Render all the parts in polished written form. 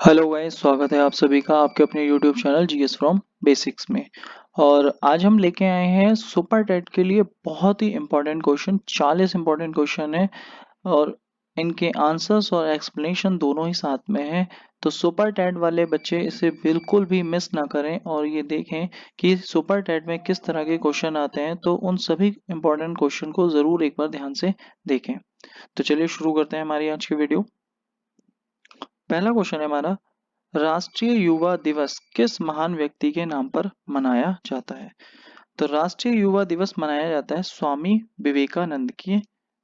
Hello guys, स्वागत है आप सभी का आपके अपने YouTube channel GS from basics में। और आज हम लेके आए हैं सुपर टेट के लिए बहुत ही इंपॉर्टेंट क्वेश्चन। 40 इंपॉर्टेंट क्वेश्चन है और इनके आंसर्स और एक्सप्लेनेशन दोनों ही साथ में है। तो सुपर टेट वाले बच्चे इसे बिल्कुल भी मिस ना करें और ये देखें कि सुपर टेट में किस तरह के क्वेश्चन आते हैं। तो उन सभी इंपॉर्टेंट क्वेश्चन को ज़रूर एक बार ध्यान से देखें। तो चलिए शुरू करते हैं हमारी आज की वीडियो। पहला क्वेश्चन है हमारा, राष्ट्रीय युवा दिवस किस महान व्यक्ति के नाम पर मनाया जाता है? तो राष्ट्रीय युवा दिवस मनाया जाता है स्वामी विवेकानंद के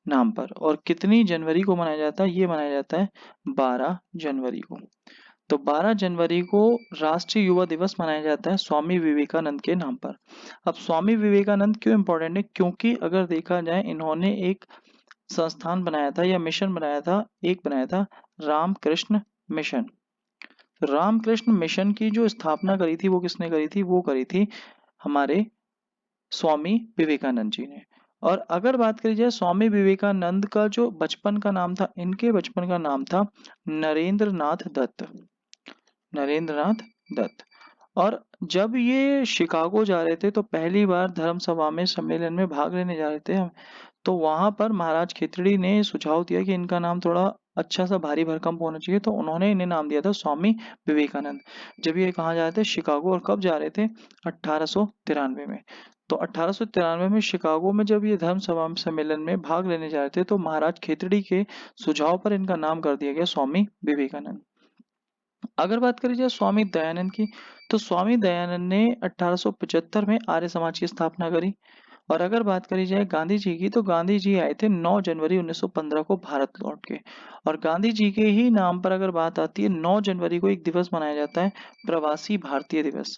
नाम पर। और कितनी जनवरी को मनाया जाता है? ये मनाया जाता है 12 जनवरी को। तो 12 जनवरी को राष्ट्रीय युवा दिवस मनाया जाता है स्वामी विवेकानंद के नाम पर। अब स्वामी विवेकानंद क्यों इम्पोर्टेंट है? क्योंकि अगर देखा जाए इन्होंने एक संस्थान बनाया था या मिशन बनाया था, एक बनाया था रामकृष्ण मिशन। रामकृष्ण मिशन की जो स्थापना करी थी वो किसने करी थी? वो करी थी हमारे स्वामी विवेकानंद जी ने। और अगर बात करी जाए स्वामी विवेकानंद का जो बचपन का नाम था, इनके बचपन का नाम था नरेंद्र नाथ दत्त। नरेंद्र नाथ दत्त। और जब ये शिकागो जा रहे थे तो पहली बार धर्म सभा में सम्मेलन में भाग लेने जा रहे थे, तो वहां पर महाराज खिचड़ी ने सुझाव दिया कि इनका नाम थोड़ा अच्छा सा भारी भरकम होना चाहिए, तो उन्होंने इन्हें नाम दिया था स्वामी विवेकानंद। जब ये कहाँ जा रहे थे? शिकागो। और कब जा रहे थे? 1893 में। तो 1893 में शिकागो में जब ये धर्म सभा सम्मेलन में भाग लेने जा रहे थे तो महाराज खेतड़ी के सुझाव पर इनका नाम कर दिया गया स्वामी विवेकानंद। अगर बात करी जाए स्वामी दयानंद की, तो स्वामी दयानंद ने 1875 में आर्य समाज की स्थापना करी। और अगर बात करी जाए गांधी जी की, तो गांधी जी आए थे 9 जनवरी 1915 को भारत लौट के। और गांधी जी के ही नाम पर अगर बात आती है, 9 जनवरी को एक दिवस मनाया जाता है, प्रवासी भारतीय दिवस।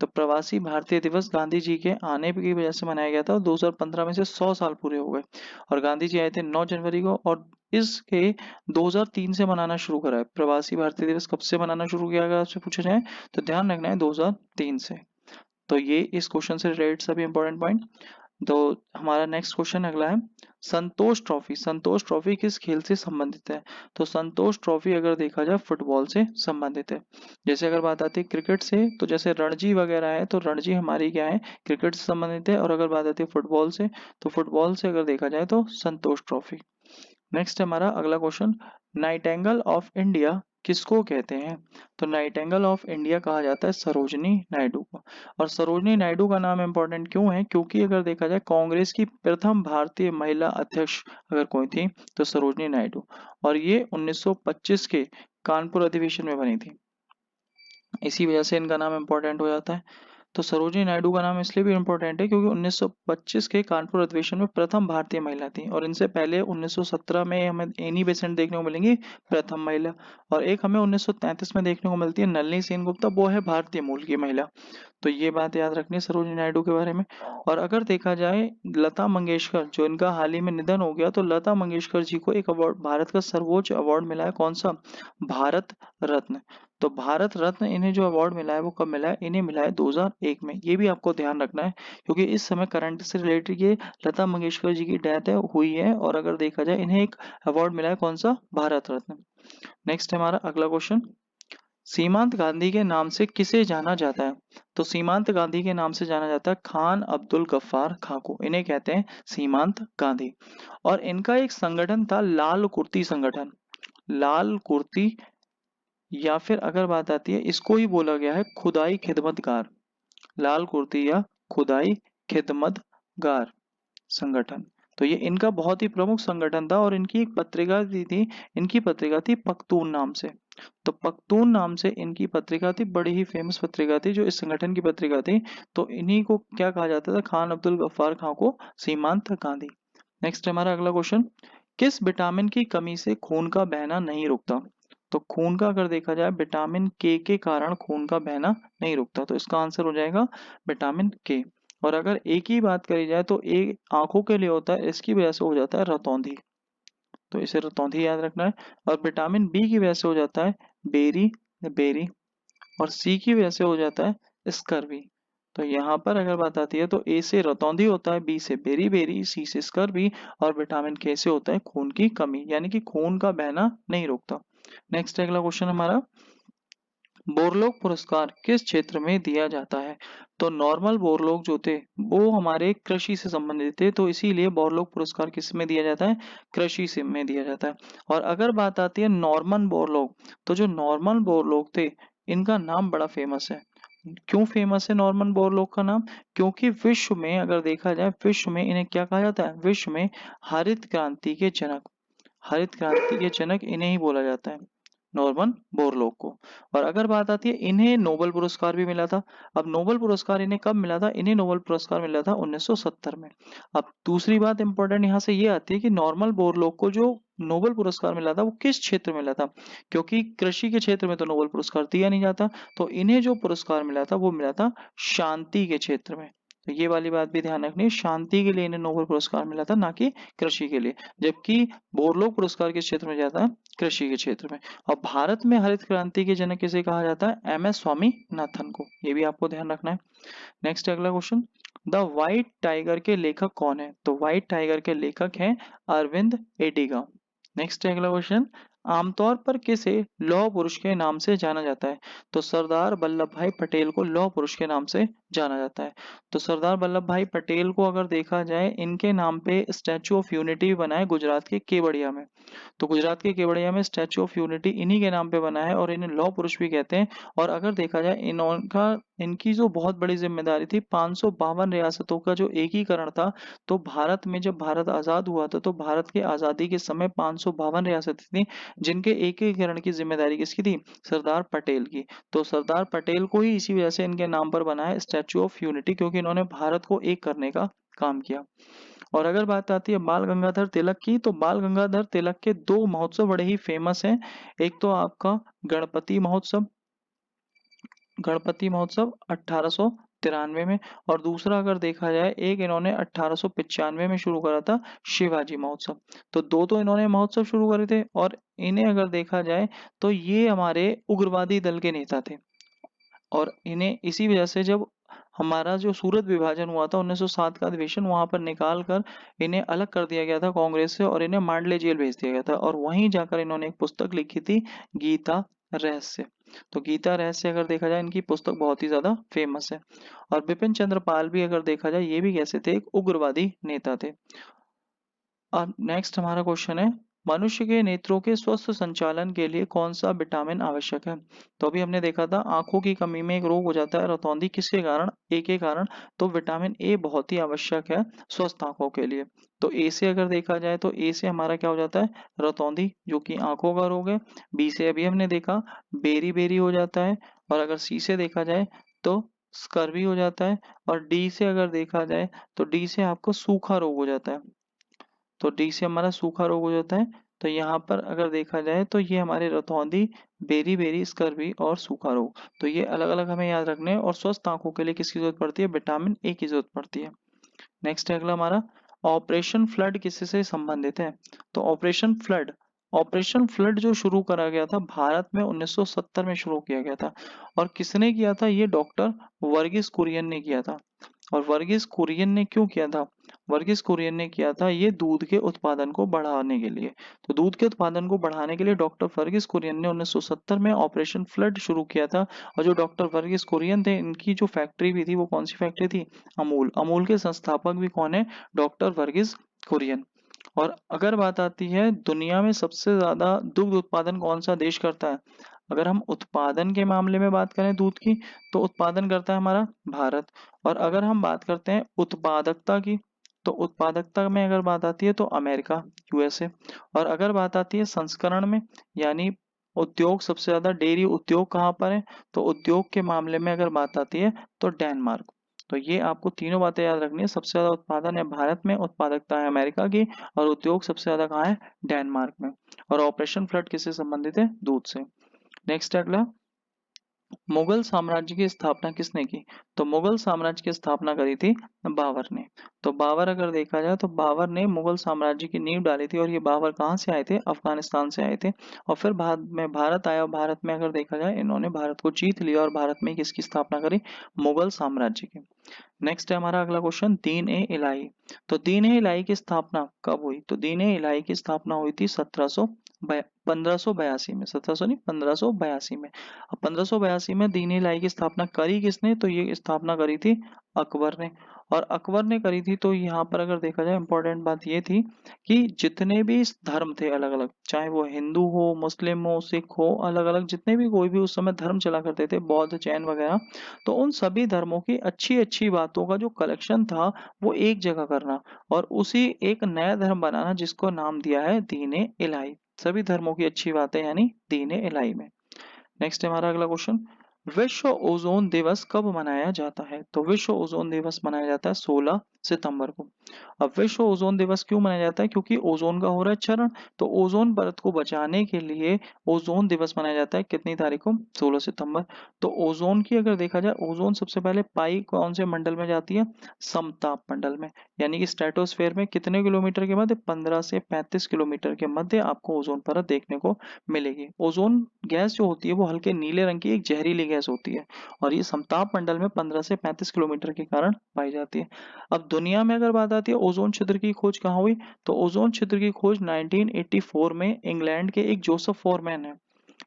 तो प्रवासी भारतीय दिवस गांधी जी के आने की वजह से मनाया गया था और 2015 में से 100 साल पूरे हो गए। और गांधी जी आए थे 9 जनवरी को। और इसके 2003 से मनाना शुरू करा है। प्रवासी भारतीय दिवस कब से मनाना शुरू किया गया आपसे पूछा जाए तो ध्यान रखना है 2003 से। तो ये इस क्वेश्चन से रिलेटेड सभी इंपॉर्टेंट पॉइंट। तो हमारा नेक्स्ट क्वेश्चन अगला है, संतोष ट्रॉफी। संतोष ट्रॉफी किस खेल से संबंधित है? तो संतोष ट्रॉफी अगर देखा जाए फुटबॉल से संबंधित है। जैसे अगर बात आती है क्रिकेट से, तो जैसे रणजी वगैरह है, तो रणजी हमारी क्या है? क्रिकेट से संबंधित है। और अगर बात आती है फुटबॉल से, तो फुटबॉल से अगर देखा जाए तो संतोष ट्रॉफी। नेक्स्ट हमारा अगला क्वेश्चन, नाइटेंगल ऑफ इंडिया किसको कहते हैं? तो नाइटेंगल ऑफ इंडिया कहा जाता है सरोजनी नायडू को। और सरोजनी नायडू का नाम इंपॉर्टेंट क्यों है? क्योंकि अगर देखा जाए कांग्रेस की प्रथम भारतीय महिला अध्यक्ष अगर कोई थी तो सरोजनी नायडू। और ये 1925 के कानपुर अधिवेशन में बनी थी, इसी वजह से इनका नाम इंपॉर्टेंट हो जाता है। तो सरोजिनी नायडू का नाम इसलिए भी इम्पोर्टेंट है क्योंकि 1925 के कानपुर अधिवेशन में प्रथम भारतीय महिला थी। और इनसे पहले 1917 में हमें एनी बेसेंट देखने को मिलेंगी, प्रथम महिला। और एक हमें 1933 में देखने को मिलती है नलिनी सेनगुप्ता, वो है भारतीय मूल की महिला। तो ये बात याद रखनी है सरोजिनी नायडू के बारे में। और अगर देखा जाए लता मंगेशकर, जो इनका हाल ही में निधन हो गया, तो लता मंगेशकर जी को एक अवार्ड, भारत का सर्वोच्च अवार्ड मिला है। कौन सा? भारत रत्न। तो भारत रत्न इन्हें जो अवार्ड मिला है वो कब मिला है? इन्हें मिला है 2001 में। ये भी आपको ध्यान रखना है क्योंकि इस समय करंट से रिलेटेड ये लता मंगेशकर जी की डेथ है हुई है। और अगर देखा जाए इन्हें एक अवार्ड मिला है, कौन सा? भारत रत्न। नेक्स्ट हमारा अगला क्वेश्चन, सीमांत गांधी के नाम से किसे जाना जाता है? तो सीमांत गांधी के नाम से जाना जाता है खान अब्दुल गफ्फार खां को, इन्हें कहते हैं सीमांत गांधी। और इनका एक संगठन था लाल कुर्ती संगठन। लाल कुर्ती, या फिर अगर बात आती है इसको ही बोला गया है खुदाई खिदमतगार। लाल कुर्ती या खुदाई खिदमतगार संगठन। तो ये इनका बहुत ही प्रमुख संगठन था। और इनकी एक पत्रिका भी थी, इनकी पत्रिका थी पख्तून नाम से। तो पख्तून नाम से इनकी पत्रिका थी, बड़ी ही फेमस पत्रिका थी जो इस संगठन की पत्रिका थी। तो इन्हीं को क्या कहा जाता था? खान अब्दुल गफ्फार खां को सीमांत गांधी। नेक्स्ट हमारा अगला क्वेश्चन, किस विटामिन की कमी से खून का बहना नहीं रुकता? तो खून का अगर देखा जाए विटामिन के कारण खून का बहना नहीं रुकता, तो इसका आंसर हो जाएगा विटामिन के। और अगर एक ही बात करी जाए तो एक आंखों के लिए होता है, इसकी वजह से हो जाता है रतौंधी। तो इसे रतौंधी याद रखना है। और विटामिन बी की वजह से हो जाता है बेरी बेरी। और सी की वजह से हो जाता है स्कर्वी। तो यहाँ पर अगर बात आती है तो ए से रतौंधी होता है, बी से बेरी बेरी, सी से स्कर्वी, और विटामिन के से होता है खून की कमी, यानी कि खून का बहना नहीं रुकता। नेक्स्ट अगला क्वेश्चन हमारा, बोरलोग पुरस्कार किस क्षेत्र में दिया जाता है? तो नॉर्मल बोरलोग जो थे वो हमारे कृषि से संबंधित थे, तो इसीलिए बोरलोग पुरस्कार किस में दिया जाता है? कृषि से में दिया जाता है। और अगर बात आती है नॉर्मन बोरलोग, तो जो नॉर्मन बोरलोग थे इनका नाम बड़ा फेमस है। क्यों फेमस है नॉर्मन बोरलोग का नाम? क्योंकि विश्व में अगर देखा जाए, विश्व में इन्हें क्या कहा जाता है? विश्व में हरित क्रांति के जनक, हरित क्रांति के जनक इन्हें ही बोला जाता है, नॉर्मन बोरलॉग को। और अगर बात आती है, इन्हें नोबेल पुरस्कार भी मिला था। अब नोबेल पुरस्कार इन्हें कब मिला था? इन्हें नोबेल पुरस्कार मिला था 1970 में। अब दूसरी बात इंपॉर्टेंट यहाँ से ये आती है कि नॉर्मन बोरलॉग को जो नोबेल पुरस्कार मिला था वो किस क्षेत्र में मिला था? क्योंकि कृषि के क्षेत्र में तो नोबेल पुरस्कार दिया नहीं जाता, तो इन्हें जो पुरस्कार मिला था वो मिला था शांति के क्षेत्र में। तो ये वाली बात भी ध्यान रखनी है, शांति के लिए इन्हें नोबेल पुरस्कार मिला था, ना कि कृषि के लिए। जबकि बोरलॉग पुरस्कार किस क्षेत्र में जाता है? कृषि के क्षेत्र में। और भारत में हरित क्रांति के जनक किसे कहा जाता है? एम एस स्वामीनाथन को। ये भी आपको ध्यान रखना है। नेक्स्ट अगला क्वेश्चन, द व्हाइट टाइगर के लेखक कौन है? तो व्हाइट टाइगर के लेखक हैं अरविंद एडिगा। नेक्स्ट अगला क्वेश्चन, आमतौर पर किसे लौह पुरुष के नाम से जाना जाता है? तो सरदार वल्लभ भाई पटेल को लौह पुरुष के नाम से जाना जाता है। तो सरदार वल्लभ भाई पटेल को अगर देखा जाए, इनके नाम पे स्टैचू ऑफ यूनिटी भी बना है गुजरात के केवड़िया में। तो गुजरात के केवड़िया में स्टैचू ऑफ यूनिटी इन्हीं के नाम पे बना है और इन्हें लौह पुरुष भी कहते हैं। और अगर देखा जाए, इनका इनकी जो बहुत बड़ी जिम्मेदारी थी 552 रियासतों का जो एकीकरण था। तो भारत में जब भारत आजाद हुआ था, तो भारत की आजादी के समय 552 रियासतें थी, जिनके एकीकरण की जिम्मेदारी किसकी थी? सरदार पटेल की। तो सरदार पटेल को ही इसी वजह से इनके नाम पर बना है स्टैचू ऑफ यूनिटी, क्योंकि इन्होंने भारत को एक करने का काम किया। और अगर बात आती है बाल गंगाधर तिलक की, तो बाल गंगाधर तिलक के दो महोत्सव बड़े ही फेमस हैं। एक तो आपका गणपति महोत्सव, गणपति महोत्सव 1893 में। और दूसरा अगर देखा जाए, एक इन्होंने 1895 में शुरू करा था, शिवाजी महोत्सव। तो दो तो इन्होंने महोत्सव शुरू करे थे। और इन्हें अगर देखा जाए, तो ये हमारे उग्रवादी दल के नेता थे। और इन्हें इसी वजह से जब हमारा जो सूरत विभाजन हुआ था 1907 का अधिवेशन, वहां पर निकाल कर इन्हें अलग कर दिया गया था कांग्रेस से, और इन्हें मांडले जेल भेज दिया गया था। और वहीं जाकर इन्होंने एक पुस्तक लिखी थी, गीता रहस्य। तो गीता रहस्य अगर देखा जाए, इनकी पुस्तक बहुत ही ज्यादा फेमस है। और बिपिन चंद्र पाल भी अगर देखा जाए, ये भी कैसे थे? एक उग्रवादी नेता थे। अब नेक्स्ट हमारा क्वेश्चन है, मनुष्य के नेत्रों के स्वस्थ संचालन के लिए कौन सा विटामिन आवश्यक है? तो अभी हमने देखा था आंखों की कमी में एक रोग हो जाता है रतौंधी, किसके कारण? ए के कारण। तो विटामिन ए बहुत ही आवश्यक है स्वस्थ आंखों के लिए। तो ए से अगर देखा जाए, तो ए से हमारा क्या हो जाता है? रतौंधी, जो कि आंखों का रोग है। बी से अभी हमने देखा बेरी बेरी हो जाता है। और अगर सी से देखा जाए, तो स्कर्वी हो जाता है। और डी से अगर देखा जाए, तो डी से आपको सूखा रोग हो जाता है। तो डी से हमारा सूखा रोग हो जाता है। तो यहाँ पर अगर देखा जाए, तो ये हमारे रतौंधी, बेरी बेरी, स्कर्वी और सूखा रोग, तो ये अलग अलग हमें याद रखने हैं। और स्वस्थ आंखों के लिए किसकी जरूरत पड़ती है? विटामिन ए की जरूरत पड़ती है। नेक्स्ट है अगला हमारा, ऑपरेशन फ्लड किससे संबंधित है? तो ऑपरेशन फ्लड जो शुरू करा गया था भारत में 1970 में शुरू किया गया था। और किसने किया था? ये डॉक्टर वर्गीस कुरियन ने किया था। और वर्गीस कुरियन ने क्यों किया था? वर्गीस कुरियन ने किया था ये दूध के उत्पादन को बढ़ाने के लिए। तो दूध के उत्पादन को बढ़ाने के लिए डॉक्टर वर्गीस कुरियन ने 1970 में ऑपरेशन फ्लड शुरू किया था। और जो डॉक्टर वर्गीस कुरियन थे, इनकी जो फैक्ट्री भी थी, वो कौन सी फैक्ट्री थी? अमूल। अमूल के संस्थापक भी कौन है? डॉक्टर वर्गीस कुरियन। और अगर बात आती है दुनिया में सबसे ज्यादा दुग्ध उत्पादन कौन सा देश करता है? अगर हम उत्पादन के मामले में बात करें दूध की, तो उत्पादन करता है हमारा भारत। और अगर हम बात करते हैं उत्पादकता की, तो उत्पादकता में अगर बात आती है, तो अमेरिका, यूएसए। और अगर बात आती है संस्करण में, यानी उद्योग, सबसे ज्यादा डेयरी उद्योग कहाँ पर है? तो उद्योग के मामले में अगर बात आती है, तो डेनमार्क। तो ये आपको तीनों बातें याद रखनी है, सबसे ज्यादा उत्पादन है भारत में, उत्पादकता है अमेरिका की, और उद्योग सबसे ज्यादा कहाँ है? डेनमार्क में। और ऑपरेशन फ्लड किससे संबंधित है? दूध से। नेक्स्ट अगला, मुगल साम्राज्य की स्थापना किसने की? तो मुगल साम्राज्य की स्थापना करी थी बाबर ने। तो बाबर अगर देखा जाए तो बाबर ने मुगल साम्राज्य की नींव डाली थी, और ये बाबर कहाँ से आए थे? अफगानिस्तान से आए थे। और फिर भारत आया, और भारत में अगर देखा जाए इन्होंने भारत को जीत लिया और भारत में किसकी स्थापना करी? मुगल साम्राज्य की। नेक्स्ट है हमारा अगला क्वेश्चन, दीन ए इलाही। तो दीन ए इलाही की स्थापना कब हुई? तो दीन ए इलाही की स्थापना हुई थी 1582 में, 1700 नहीं, 1582 में। अब 1582 में दीन ए इलाही की स्थापना करी किसने? तो ये स्थापना करी थी अकबर ने। और अकबर ने करी थी, तो यहाँ पर अगर देखा जाए इंपॉर्टेंट बात ये थी कि जितने भी धर्म थे अलग अलग, चाहे वो हिंदू हो, मुस्लिम हो, सिख हो, अलग अलग जितने भी कोई भी उस समय धर्म चला करते थे, बौद्ध, जैन वगैरह, तो उन सभी धर्मों की अच्छी अच्छी बातों का जो कलेक्शन था वो एक जगह करना, और उसी एक नया धर्म बनाना जिसको नाम दिया है दीन इलाही। सभी धर्मों की अच्छी बातें यानी दीन इलाही में। नेक्स्ट है हमारा अगला क्वेश्चन, विश्व ओजोन दिवस कब मनाया जाता है? तो विश्व ओजोन दिवस मनाया जाता है 16 सितंबर को। अब विश्व ओजोन दिवस क्यों मनाया जाता है? क्योंकि ओजोन का हो रहा है क्षरण, तो ओजोन परत को बचाने के लिए ओजोन दिवस मनाया जाता है कितनी तारीख को? 16 सितंबर। तो ओजोन की अगर देखा जाए, ओजोन सबसे पहले पाई कौन से मंडल में जाती है? समताप मंडल में, यानी कि स्ट्रेटोस्फेयर में कितने किलोमीटर के मध्य? 15 से 35 किलोमीटर के मध्य आपको ओजोन परत देखने को मिलेगी। ओजोन गैस जो होती है वो हल्के नीले रंग की एक जहरीली गैस होती है, और ये समताप मंडल में 15 से 35 किलोमीटर के कारण पाई जाती है। अब दुनिया में अगर बात आती है ओजोन छिद्र की खोज कहाँ हुई? तो ओजोन छिद्र की खोज 1984 में इंग्लैंड के एक जोसेफ फॉरमैन है।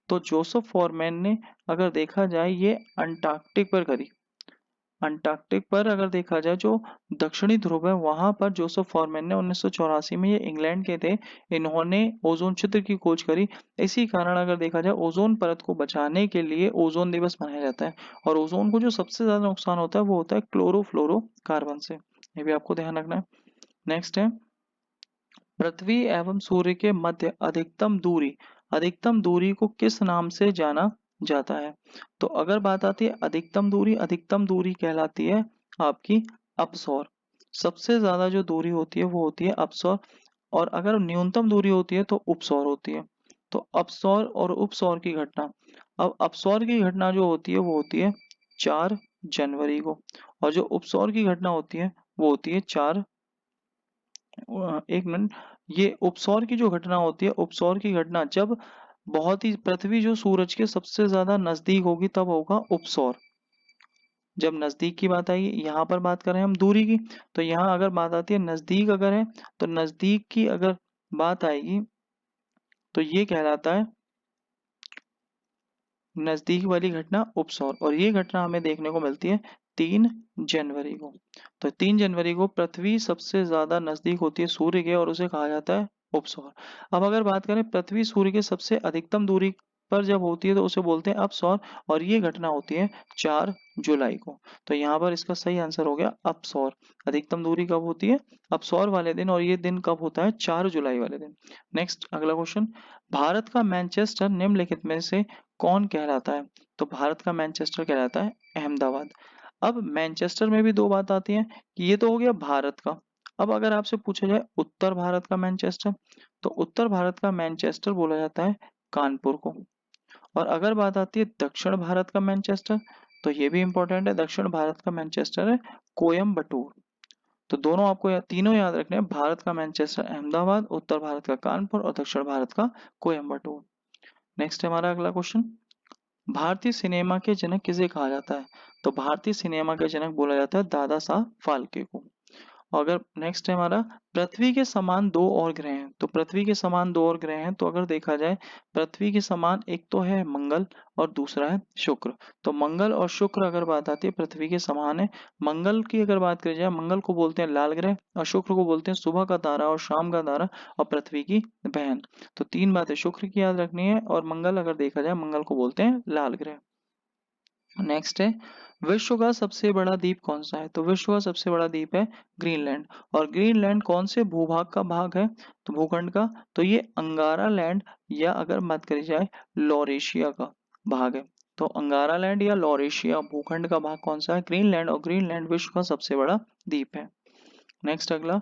तो जोसेफ फॉरमैन ने अगर देखा जाए ये अंटार्कटिक पर करी। अंटार्कटिक पर अगर देखा जाए जो दक्षिणी ध्रुव है वहां पर जोसेफ फॉरमैन ने 1984 में, ये इंग्लैंड के थे, इन्होंने ओजोन छिद्र की खोज करी। इसी कारण अगर देखा जाए ओजोन परत को बचाने के लिए ओजोन दिवस मनाया जाता है। और ओजोन को जो सबसे ज्यादा नुकसान होता है वो होता है क्लोरोफ्लोरोकार्बन से, ये भी आपको ध्यान रखना है। नेक्स्ट है, पृथ्वी एवं सूर्य के मध्य अधिकतम दूरी को किस नाम से जाना जाता है? तो अगर बात आती है अधिकतम दूरी कहलाती है आपकी अपसौर। सबसे ज्यादा जो दूरी होती है वो होती है अपसौर, और अगर न्यूनतम दूरी होती है तो उपसौर होती है। तो अपसौर और उपसौर की घटना, अब अपसौर की घटना जो होती है वो होती है 4 जनवरी को, और जो उपसौर की घटना होती है वो होती है 1 मिनट, ये उपसौर की जो घटना होती है, उपसौर की घटना जब बहुत ही पृथ्वी जो सूरज के सबसे ज्यादा नजदीक होगी तब होगा उपसौर। जब नजदीक की बात आएगी, यहाँ पर बात कर रहे हैं हम दूरी की, तो यहाँ अगर बात आती है नजदीक अगर है, तो नजदीक की अगर बात आएगी तो ये कहलाता है नजदीक वाली घटना उपसौर, और ये घटना हमें देखने को मिलती है 3 जनवरी को। तो 3 जनवरी को पृथ्वी सबसे ज्यादा नजदीक होती है सूर्य के, और उसे कहा जाता है उपसौर। अब अगर बात करें पृथ्वी सूर्य के सबसे अधिकतम दूरी पर जब होती है तो उसे बोलते हैं अपसौर, और ये घटना होती है 4 जुलाई को। तो यहाँ पर इसका सही आंसर हो गया अपसौर। अधिकतम दूरी कब होती है? अपसौर वाले दिन, और ये दिन कब होता है? 4 जुलाई वाले दिन। नेक्स्ट अगला क्वेश्चन, भारत का मैनचेस्टर निम्नलिखित में से कौन कहलाता है? तो भारत का मैनचेस्टर कहलाता है अहमदाबाद। अब मैनचेस्टर में भी दो बात आती है कि ये तो हो गया भारत का। अब अगर आपसे पूछा जाए उत्तर भारत का मैनचेस्टर, तो उत्तर भारत का मैनचेस्टर बोला जाता है कानपुर को। और अगर बात आती है दक्षिण भारत का मैनचेस्टर, तो ये भी इंपॉर्टेंट है, दक्षिण भारत का मैनचेस्टर है कोयम्बटूर। तो दोनों आपको तीनों याद रखने हैं, भारत का मैनचेस्टर अहमदाबाद, उत्तर भारत का कानपुर, और दक्षिण भारत का कोयम्बटूर। नेक्स्ट है हमारा अगला क्वेश्चन, भारतीय सिनेमा के जनक किसे कहा जाता है? तो भारतीय सिनेमा के जनक बोला जाता है दादा साहब फाल्के को। अगर नेक्स्ट है हमारा, पृथ्वी के समान दो और ग्रह हैं, तो पृथ्वी के समान दो और ग्रह हैं, तो अगर देखा जाए पृथ्वी के समान एक तो है मंगल और दूसरा है शुक्र। तो मंगल और शुक्र अगर बात आती है पृथ्वी के समान है। मंगल की अगर बात करी जाए, मंगल को बोलते हैं लाल ग्रह, और शुक्र को बोलते हैं सुबह का तारा और शाम का तारा, और पृथ्वी की बहन। तो तीन बातें शुक्र की याद रखनी है, और मंगल अगर देखा जाए मंगल को बोलते हैं लाल ग्रह। नेक्स्ट है, विश्व का सबसे बड़ा द्वीप कौन सा है? तो विश्व का सबसे बड़ा द्वीप है ग्रीनलैंड। और ग्रीनलैंड कौन से भूभाग का भाग है? तो भूखंड का, तो ये अंगारा लैंड, या अगर बात करी जाए लॉरेशिया का भाग है। तो अंगारा लैंड या लॉरेशिया भूखंड का भाग कौन सा है? ग्रीनलैंड, और ग्रीनलैंड विश्व का सबसे बड़ा द्वीप है। नेक्स्ट अगला,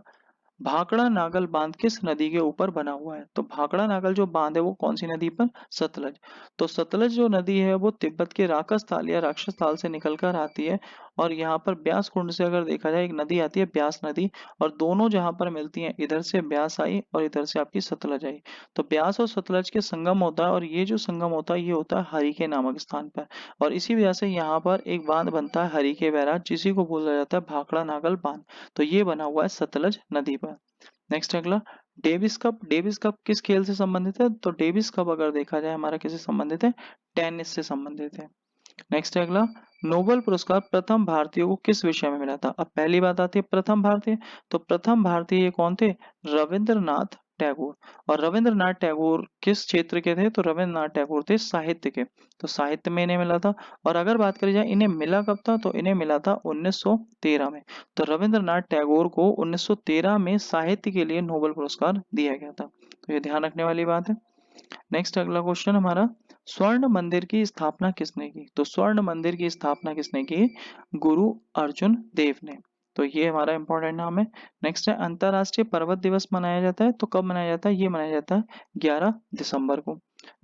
भाखड़ा नागल बांध किस नदी के ऊपर बना हुआ है? तो भाखड़ा नागल जो बांध है वो कौन सी नदी पर? सतलज। तो सतलज जो नदी है वो तिब्बत के राकस ताल या राक्षस ताल से निकलकर आती है, और यहाँ पर ब्यास कुंड से अगर देखा जाए एक नदी आती है ब्यास नदी, और दोनों जहाँ पर मिलती हैं, इधर से ब्यास आई और इधर से आपकी सतलज आई, तो ब्यास और सतलज के संगम होता है, और ये जो संगम होता है ये होता है हरिके नामक स्थान पर, और इसी वजह से यहाँ पर एक बांध बनता है हरिके बैराज, जिसी को बोला जाता है भाखड़ा नागल बांध। तो ये बना हुआ है सतलज नदी पर। नेक्स्ट अगला, डेविस कप। डेविस कप किस खेल से संबंधित है? तो डेविस कप अगर देखा जाए हमारा किससे संबंधित है? टेनिस से संबंधित है। नेक्स्ट है अगला, नोबेल पुरस्कार प्रथम भारतीय को किस विषय में मिला था? अब पहली बात आती है प्रथम भारतीय, तो प्रथम भारतीय ये कौन थे? रविंद्रनाथ टैगोर। और रविंद्रनाथ टैगोर किस क्षेत्र के थे? तो रविंद्रनाथ टैगोर थे साहित्य के, तो साहित्य में इन्हें मिला था। और अगर बात करी जाए इन्हें मिला कब था, तो इन्हें मिला था 1913 में। तो रविंद्रनाथ टैगोर को 1913 में साहित्य के लिए नोबेल पुरस्कार दिया गया था, तो ये ध्यान रखने वाली बात है। नेक्स्ट अगला क्वेश्चन हमारा, स्वर्ण मंदिर की स्थापना किसने की? तो स्वर्ण मंदिर की स्थापना किसने की? गुरु अर्जुन देव ने। तो ये हमारा इंपॉर्टेंट नाम है। नेक्स्ट है, अंतरराष्ट्रीय पर्वत दिवस मनाया जाता है, तो कब मनाया जाता है? ये मनाया जाता है 11 दिसंबर को।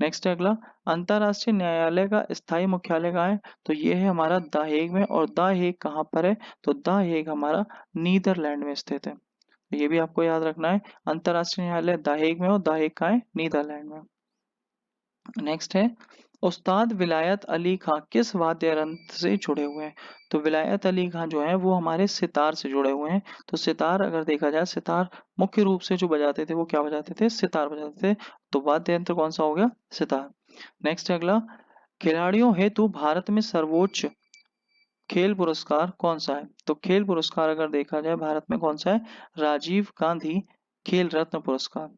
नेक्स्ट है अगला, अंतरराष्ट्रीय न्यायालय का स्थायी मुख्यालय कहाँ है? तो ये है हमारा द हेग में, और द हेग कहाँ पर है? तो द हेग हमारा नीदरलैंड में स्थित है, तो ये भी आपको याद रखना है। अंतरराष्ट्रीय न्यायालय द हेग में, और द हेग कहाँ है? नीदरलैंड में। नेक्स्ट है, उस्ताद विलायत अली खां किस वाद्य यंत्र से जुड़े हुए हैं? तो विलायत अली खां जो है वो हमारे सितार से जुड़े हुए हैं। तो सितार अगर देखा जाए, सितार मुख्य रूप से जो बजाते थे वो क्या बजाते थे? सितार बजाते थे। तो वाद्य यंत्र कौन सा हो गया? सितार। नेक्स्ट अगला, खिलाड़ियों हेतु भारत में सर्वोच्च खेल पुरस्कार कौन सा है? तो खेल पुरस्कार अगर देखा जाए भारत में कौन सा है? राजीव गांधी खेल रत्न पुरस्कार।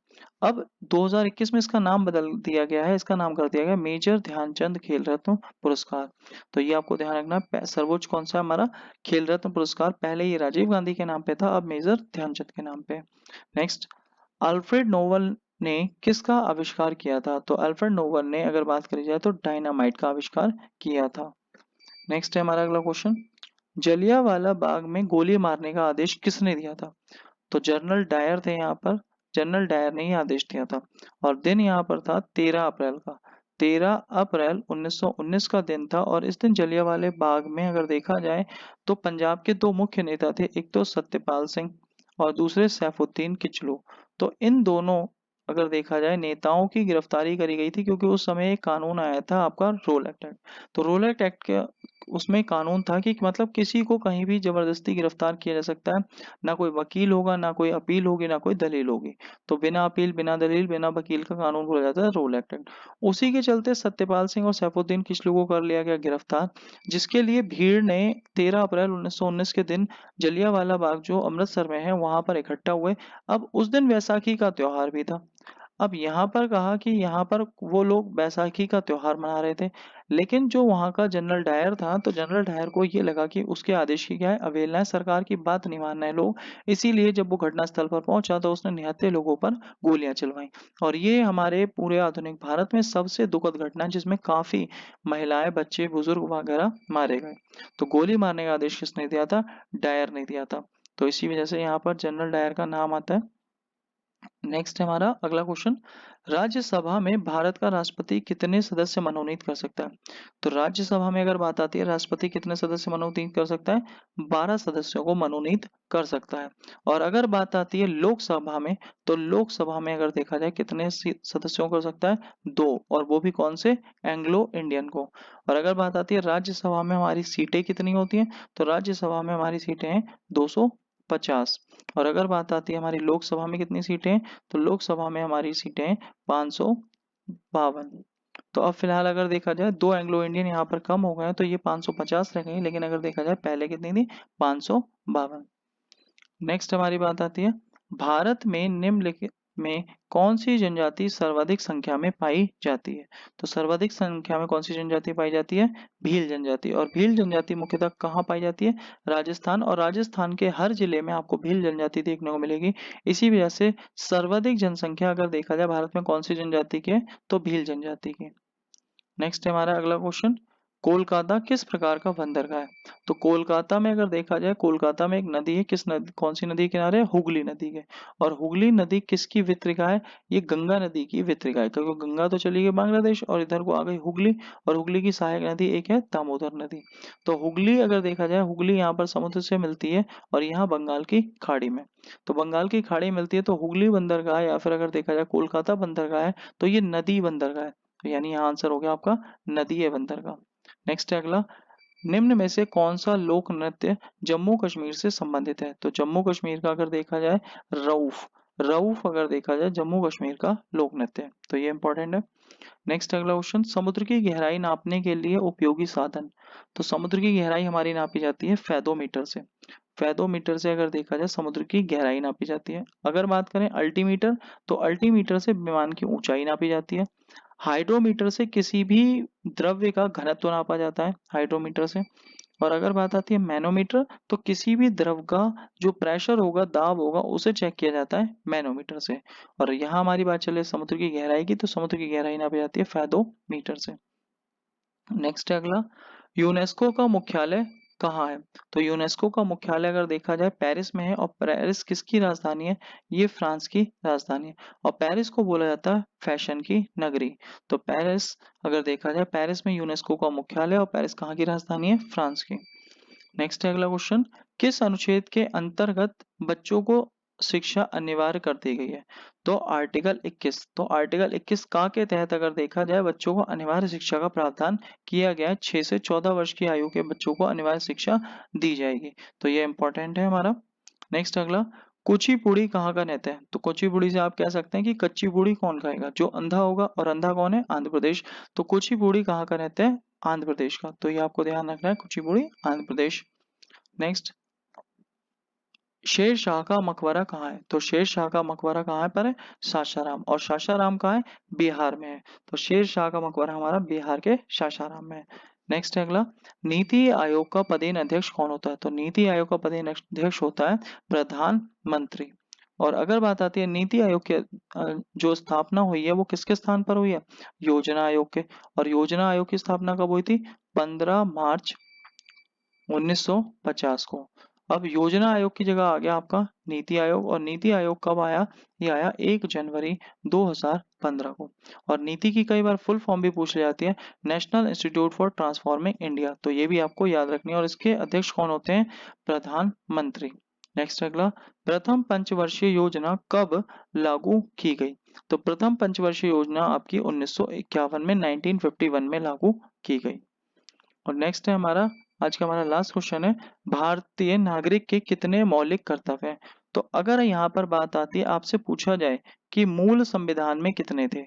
अब 2021 में इसका नाम बदल दिया गया है, इसका नाम कर दिया गया मेजर ध्यानचंद खेल रत्न पुरस्कार। तो ये आपको ध्यान रखना है, सर्वोच्च कौन सा है हमारा? खेल रत्न पुरस्कार। पहले ये राजीव गांधी के नाम पे था, अब मेजर ध्यानचंद के नाम पे। नेक्स्ट, अल्फ्रेड नोबल ने किसका आविष्कार किया था? तो अल्फ्रेड नोबल ने अगर बात करी जाए तो डायनामाइट का आविष्कार किया था। नेक्स्ट है हमारा अगला क्वेश्चन, जलियांवाला बाग में गोली मारने का आदेश किसने दिया था? तो जनरल डायर थे यहाँ पर, जनरल डायर ने ही आदेश दिया था। और दिन यहाँ पर था 13 अप्रैल का, 13 अप्रैल 1919 का दिन था। और इस दिन जलियांवाले बाग में अगर देखा जाए तो पंजाब के दो मुख्य नेता थे, एक तो सत्यपाल सिंह और दूसरे सैफुद्दीन किचलू। तो इन दोनों अगर देखा जाए नेताओं की गिरफ्तारी करी गई थी, क्योंकि उस समय एक कानून आया था आपका रोल एक्ट। तो रोल एक्ट के उसमें कानून था कि मतलब किसी को कहीं भी जबरदस्ती गिरफ्तार किया जा सकता है, ना कोई वकील होगा, ना कोई अपील होगी, ना कोई दलील होगी। तो बिना अपील, बिना दलील, बिना वकील का कानून बोला जाता है रोल एक्ट। उसी के चलते सत्यपाल सिंह और सैफुद्दीन किचलू को कर लिया गया गिरफ्तार, जिसके लिए भीड़ ने 13 अप्रैल 1919 के दिन जलियांवाला बाग जो अमृतसर में है वहां पर इकट्ठा हुए। अब उस दिन वैसाखी का त्योहार भी था। अब यहाँ पर कहा कि यहाँ पर वो लोग बैसाखी का त्योहार मना रहे थे, लेकिन जो वहाँ का जनरल डायर था, तो जनरल डायर को ये लगा कि उसके आदेश की क्या है? अवहेलना है, सरकार की बात नहीं मान रहे लोग। इसीलिए जब वो घटनास्थल पर पहुंचा तो उसने निहत्थे लोगों पर गोलियां चलवाई। और ये हमारे पूरे आधुनिक भारत में सबसे दुखद घटना है, जिसमें काफी महिलाएं, बच्चे, बुजुर्ग वगैरह मारे गए। तो गोली मारने का आदेश किसने दिया था? डायर ने दिया था। तो इसी वजह से यहाँ पर जनरल डायर का नाम आता है। नेक्स्ट है हमारा अगला क्वेश्चन, राज्यसभा में भारत का राष्ट्रपति कितने सदस्य मनोनीत कर सकता है? तो राज्यसभा में अगर बात आती है राष्ट्रपति कितने सदस्य मनोनीत कर सकता है? 12 सदस्यों को मनोनीत कर सकता है। और अगर बात आती है लोकसभा में, तो लोकसभा में अगर देखा जाए कितने सदस्यों को कर सकता है? 2, और वो भी कौन से? एंग्लो इंडियन को। और अगर बात आती है राज्यसभा में हमारी सीटें कितनी होती हैं, तो राज्यसभा में हमारी सीटें हैं 250। और अगर बात आती है हमारी लोकसभा में कितनी सीटें हैं, तो लोकसभा में हमारी सीटें हैं 552। तो अब फिलहाल अगर देखा जाए दो एंग्लो इंडियन यहाँ पर कम हो गए हैं, तो ये 550 रह गई, लेकिन अगर देखा जाए पहले कितनी थी? 552। नेक्स्ट हमारी बात आती है, भारत में निम्नलिखित में कौन सी जनजाति सर्वाधिक संख्या में पाई जाती है? तो सर्वाधिक संख्या में कौन सी जनजाति पाई जाती है? भील जनजाति। और भील जनजाति मुख्यतः कहाँ पाई जाती है? राजस्थान। और राजस्थान के हर जिले में आपको भील जनजाति देखने को मिलेगी। इसी वजह से सर्वाधिक जनसंख्या अगर देखा जाए भारत में कौन सी जनजाति की है, तो भील जनजाति की। नेक्स्ट है हमारा अगला क्वेश्चन, कोलकाता किस प्रकार का बंदरगाह है? तो कोलकाता में अगर देखा जाए, कोलकाता में एक नदी है, किस नदी, कौन सी नदी के किनारे है? हुगली नदी के। और हुगली नदी किसकी वितरिका है? ये गंगा नदी की वितरिका है, क्योंकि गंगा तो चली गई बांग्लादेश और इधर को आ गई हुगली, और हुगली की सहायक नदी एक है दामोदर नदी। तो हुगली अगर देखा जाए, हुगली यहाँ पर समुद्र से मिलती है और यहाँ बंगाल की खाड़ी में। तो बंगाल की खाड़ी मिलती है, तो हुगली बंदरगाह या फिर अगर देखा जाए कोलकाता बंदरगाह है, तो ये नदी बंदरगाह है। तो यानी यहाँ आंसर हो गया आपका नदी है बंदरगाह। नेक्स्ट है अगला, निम्न में से कौन सा लोक नृत्य जम्मू कश्मीर से संबंधित है? तो जम्मू कश्मीर का अगर देखा जाए, रऊफ, रऊफ अगर देखा जाए जम्मू कश्मीर का लोक नृत्य है, तो ये इंपॉर्टेंट है। नेक्स्ट अगला क्वेश्चन, समुद्र की गहराई नापने के लिए उपयोगी साधन। तो समुद्र की गहराई हमारी नापी जाती है फैदोमीटर से। फैदोमीटर से अगर देखा जाए समुद्र की गहराई नापी जाती है। अगर बात करें अल्टीमीटर, तो अल्टीमीटर से विमान की ऊंचाई नापी जाती है। हाइड्रोमीटर से किसी भी द्रव्य का घनत्व नापा जाता है हाइड्रोमीटर से। और अगर बात आती है मैनोमीटर, तो किसी भी द्रव का जो प्रेशर होगा, दाब होगा, उसे चेक किया जाता है मैनोमीटर से। और यहाँ हमारी बात चले समुद्र की गहराई की, तो समुद्र की गहराई नापी जाती है फैदोमीटर से। नेक्स्ट है अगला, यूनेस्को का मुख्यालय कहाँ है? तो यूनेस्को का मुख्यालय अगर देखा जाए पेरिस में है, और पेरिस किसकी राजधानी है? ये फ्रांस की राजधानी है। और पेरिस को बोला जाता है फैशन की नगरी। तो पेरिस अगर देखा जाए, पेरिस में यूनेस्को का मुख्यालय, और पेरिस कहाँ की राजधानी है? फ्रांस की। नेक्स्ट है अगला क्वेश्चन, किस अनुच्छेद के अंतर्गत बच्चों को शिक्षा अनिवार्य कर दी गई है? तो आर्टिकल 21। तो आर्टिकल 21 का के तहत अगर देखा जाए बच्चों को अनिवार्य शिक्षा का प्रावधान किया गया है। 6 से 14 वर्ष की आयु के बच्चों को अनिवार्य शिक्षा दी जाएगी। तो ये इंपॉर्टेंट है हमारा। नेक्स्ट अगला, कुचिपुड़ी कहाँ का नृत्य है? तो कुचिपुड़ी से आप कह सकते हैं कि कच्ची पुड़ी कौन खाएगा? जो अंधा होगा, और अंधा कौन है? आंध्र प्रदेश। तो कुचिपुड़ी कहाँ का नृत्य है? आंध्र प्रदेश का। तो ये आपको ध्यान रखना है, कुचिपुड़ी आंध्र प्रदेश। नेक्स्ट, शेर शाह का मकबरा कहाँ है? तो शेर शाह का मकबरा कहाँ पर है? सासाराम। और सासाराम कहाँ है? बिहार में है। तो शेर शाह का मकबरा हमारा बिहार के सासाराम में है। नेक्स्ट है अगला, नीति आयोग का पदेन अध्यक्ष कौन होता है? तो नीति आयोग का पदेन अध्यक्ष होता है प्रधानमंत्री। और अगर बात आती है नीति आयोग के जो स्थापना हुई है वो किसके स्थान पर हुई है? योजना आयोग के। और योजना आयोग की स्थापना कब हुई थी? 15 मार्च 1950 को। अब योजना आयोग की जगह आ गया आपका नीति आयोग। और नीति आयोग कब आया? ये आया 1 जनवरी 2015 को। और नीति की कई बार फुल फॉर्म भी पूछ ली जाती है, national institute for transforming India. तो ये भी आपको याद रखनी है। और इसके अध्यक्ष कौन होते हैं? प्रधानमंत्री। नेक्स्ट अगला, प्रथम पंचवर्षीय योजना कब लागू की गई? तो प्रथम पंचवर्षीय योजना आपकी 1951 में 1951 में लागू की गई। और नेक्स्ट है हमारा, आज का हमारा लास्ट क्वेश्चन है, भारतीय नागरिक के कितने मौलिक कर्तव्य हैं? तो अगर यहाँ पर बात आती है, आपसे पूछा जाए कि मूल संविधान में कितने थे,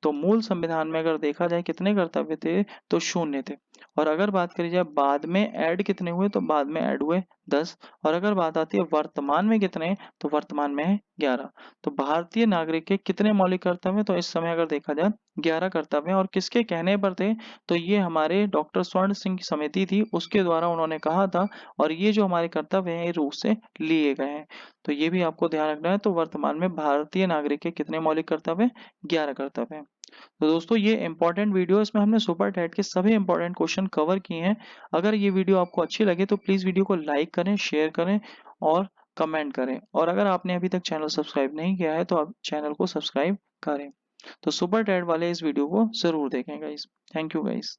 तो मूल संविधान में अगर देखा जाए कितने कर्तव्य थे, तो 0 थे। और अगर बात करी जाए बाद में ऐड कितने हुए, तो बाद में ऐड हुए 10। और अगर बात आती है वर्तमान में कितने, तो वर्तमान में है 11। तो भारतीय नागरिक के कितने मौलिक कर्तव्य हैं? तो इस समय अगर देखा जाए 11 कर्तव्य हैं। और किसके कहने पर थे? तो ये हमारे डॉक्टर स्वर्ण सिंह की समिति थी, उसके द्वारा उन्होंने कहा था। और ये जो हमारे कर्तव्य हैं ये रूस से लिए गए हैं। तो ये भी आपको ध्यान रखना है। तो वर्तमान में भारतीय नागरिक के कितने मौलिक कर्तव्य हैं? 11 कर्तव्य हैं। तो दोस्तों ये इंपॉर्टेंट वीडियो है, इसमें हमने सुपर टेट के सभी इंपॉर्टेंट क्वेश्चन कवर किए हैं। अगर ये वीडियो आपको अच्छी लगे तो प्लीज वीडियो को लाइक करें, शेयर करें और कमेंट करें। और अगर आपने अभी तक चैनल सब्सक्राइब नहीं किया है तो आप चैनल को सब्सक्राइब करें। तो सुपर टेट वाले इस वीडियो को जरूर देखें गाइस। Thank you guys.